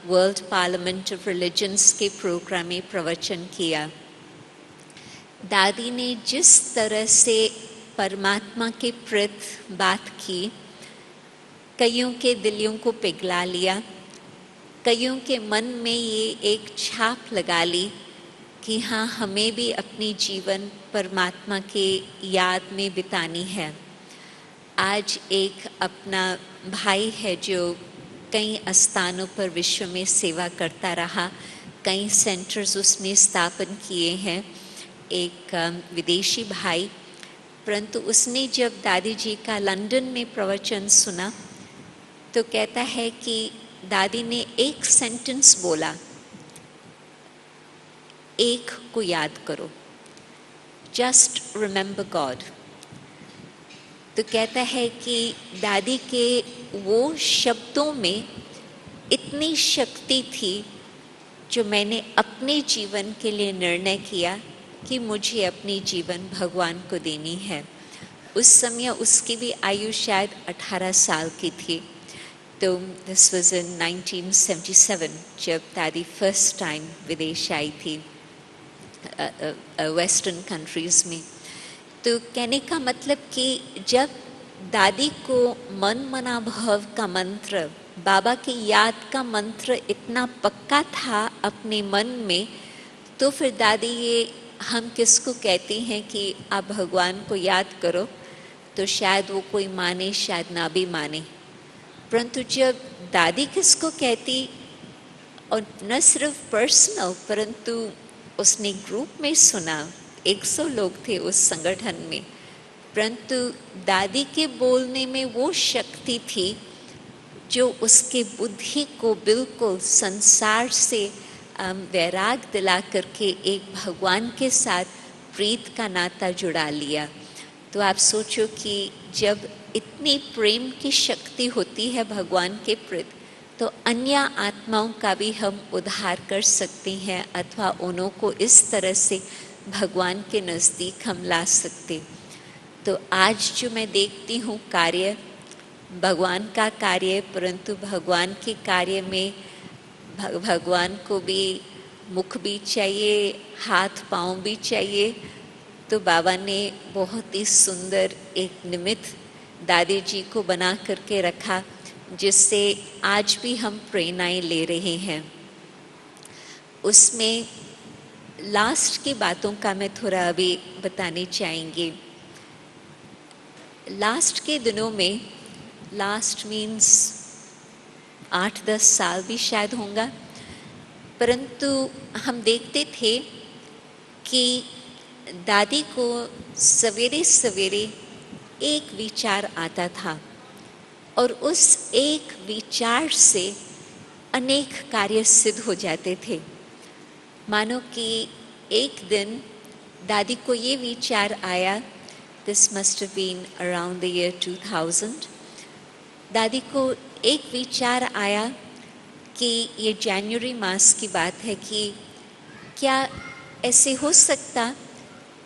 वर्ल्ड पार्लियामेंट ऑफ रिलीजन्स के प्रोग्राम में प्रवचन किया। दादी ने जिस तरह से परमात्मा के प्रति बात की, कईयों के दिलों को पिघला लिया, कईयों के मन में ये एक छाप लगा ली कि हाँ, हमें भी अपनी जीवन परमात्मा के याद में बितानी है। आज एक अपना भाई है जो कई स्थानों पर विश्व में सेवा करता रहा, कई सेंटर्स उसने स्थापन किए हैं, एक विदेशी भाई। परंतु उसने जब दादी जी का लंदन में प्रवचन सुना तो कहता है कि दादी ने एक सेंटेंस बोला, एक को याद करो, जस्ट रिमेंबर गॉड। तो कहता है कि दादी के वो शब्दों में इतनी शक्ति थी जो मैंने अपने जीवन के लिए निर्णय किया कि मुझे अपनी जीवन भगवान को देनी है। उस समय उसकी भी आयु शायद 18 साल की थी। तो दिस वाज इन 1977 जब दादी फर्स्ट टाइम विदेश आई थी वेस्टर्न कंट्रीज़ में। तो कहने का मतलब कि जब दादी को मन मना भव का मंत्र, बाबा की याद का मंत्र इतना पक्का था अपने मन में, तो फिर दादी ये हम किसको कहती हैं कि आप भगवान को याद करो, तो शायद वो कोई माने शायद ना भी माने। परंतु जब दादी किसको कहती, और न सिर्फ पर्सनल परंतु उसने ग्रुप में सुना, 100 लोग थे उस संगठन में, परंतु दादी के बोलने में वो शक्ति थी जो उसके बुद्धि को बिल्कुल संसार से वैराग दिला करके एक भगवान के साथ प्रीत का नाता जुड़ा लिया। तो आप सोचो कि जब इतनी प्रेम की शक्ति होती है भगवान के प्रति, तो अन्य आत्माओं का भी हम उद्धार कर सकते हैं अथवा उन्हों को इस तरह से भगवान के नज़दीक हम ला सकते। तो आज जो मैं देखती हूँ कार्य भगवान का कार्य, परंतु भगवान के कार्य में भगवान को भी मुख भी चाहिए, हाथ पांव भी चाहिए। तो बाबा ने बहुत ही सुंदर एक निमित्त दादी जी को बना करके रखा, जिससे आज भी हम प्रेरणाएं ले रहे हैं। उसमें लास्ट की बातों का मैं थोड़ा अभी बताने चाहेंगी। लास्ट के दिनों में, लास्ट मीन्स 8-10 साल भी शायद होगा, परंतु हम देखते थे कि दादी को सवेरे सवेरे एक विचार आता था और उस एक विचार से अनेक कार्य सिद्ध हो जाते थे। मानो कि एक दिन दादी को ये विचार आया, this must have been around the year 2000। दादी को एक विचार आया कि ये जनवरी मास की बात है कि क्या ऐसे हो सकता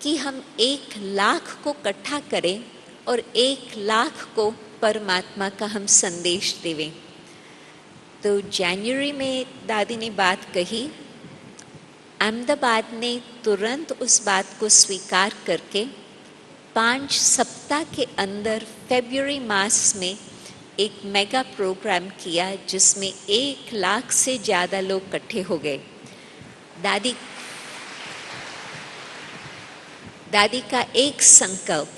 कि हम 1 लाख को इकट्ठा करें और 1 लाख को परमात्मा का हम संदेश देवें। तो जनवरी में दादी ने बात कही। अहमदाबाद ने तुरंत उस बात को स्वीकार करके 5 सप्ताह के अंदर फरवरी मास में एक मेगा प्रोग्राम किया, जिसमें 1 लाख से ज़्यादा लोग इकट्ठे हो गए। दादी का एक संकल्प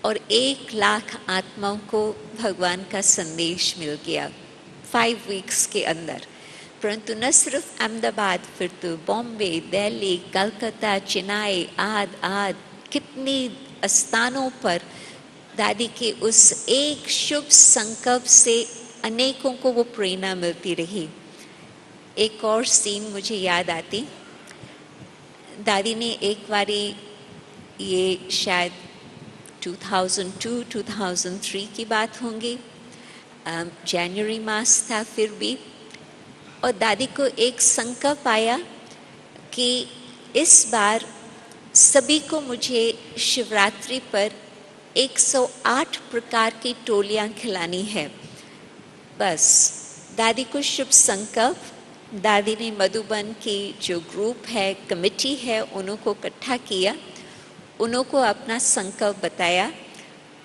और 1 लाख आत्माओं को भगवान का संदेश मिल गया 5 वीक्स के अंदर। परंतु न सिर्फ अहमदाबाद, फिर तो बॉम्बे, दिल्ली, कलकत्ता, चेन्नई आदि कितने स्थानों पर दादी के उस एक शुभ संकल्प से अनेकों को वो प्रेरणा मिलती रही। एक और सीन मुझे याद आती। दादी ने एक बारी, ये शायद 2002-2003 की बात होंगी, जनवरी मास था फिर भी, और दादी को एक संकल्प आया कि इस बार सभी को मुझे शिवरात्रि पर 108 प्रकार की टोलियां खिलानी है। बस दादी को शुभ संकल्प। दादी ने मधुबन की जो ग्रुप है, कमेटी है, उन्हों को इकट्ठा किया, उन्हों को अपना संकल्प बताया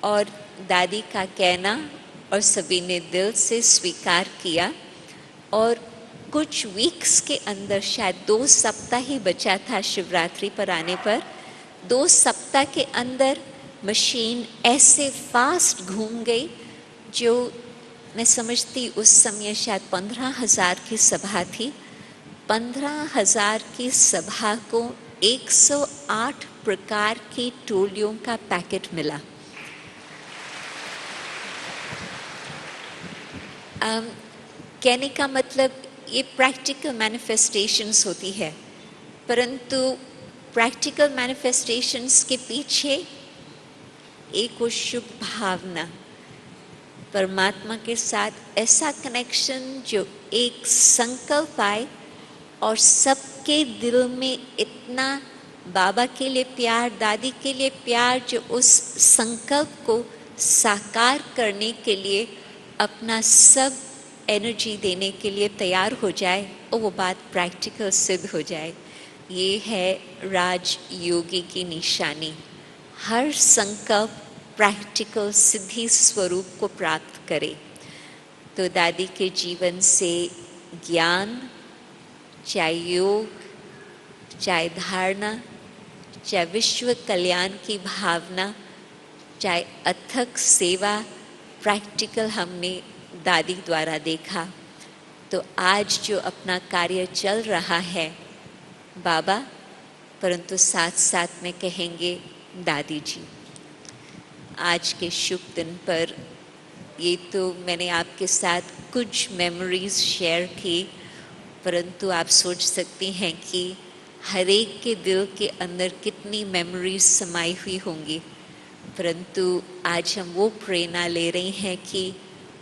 और दादी का कहना और सभी ने दिल से स्वीकार किया। और कुछ वीक्स के अंदर, शायद 2 सप्ताह ही बचा था शिवरात्रि पर आने पर, 2 सप्ताह के अंदर मशीन ऐसे फास्ट घूम गई, जो मैं समझती उस समय शायद 15,000 की सभा थी। 15,000 की सभा को 108 प्रकार की टोलियों का पैकेट मिला। कहने का मतलब ये प्रैक्टिकल मैनिफेस्टेशंस होती है, परंतु प्रैक्टिकल मैनिफेस्टेशंस के पीछे एक वो शुभ भावना, परमात्मा के साथ ऐसा कनेक्शन जो एक संकल्प आए और सबके दिल में इतना बाबा के लिए प्यार, दादी के लिए प्यार, जो उस संकल्प को साकार करने के लिए अपना सब एनर्जी देने के लिए तैयार हो जाए और वो बात प्रैक्टिकल सिद्ध हो जाए। ये है राज योगी की निशानी। हर संकल्प प्रैक्टिकल सिद्धि स्वरूप को प्राप्त करे। तो दादी के जीवन से ज्ञान, चाहे योग, चाहे धारणा, चाहे विश्व कल्याण की भावना, चाहे अथक सेवा, प्रैक्टिकल हमने दादी द्वारा देखा। तो आज जो अपना कार्य चल रहा है बाबा, परंतु साथ साथ में कहेंगे दादी जी। आज के शुभ दिन पर ये तो मैंने आपके साथ कुछ मेमोरीज शेयर की, परंतु आप सोच सकती हैं कि हर एक के दिल के अंदर कितनी मेमोरीज समाई हुई होंगी। परंतु आज हम वो प्रेरणा ले रहे हैं कि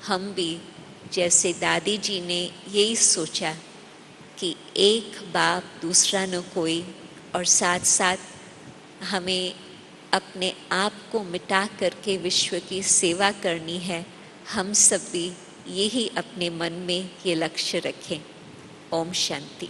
हम भी जैसे दादी जी ने यही सोचा कि एक बाप दूसरा न कोई, और साथ साथ हमें अपने आप को मिटा करके विश्व की सेवा करनी है। हम सब भी यही अपने मन में ये लक्ष्य रखें। ओम शांति।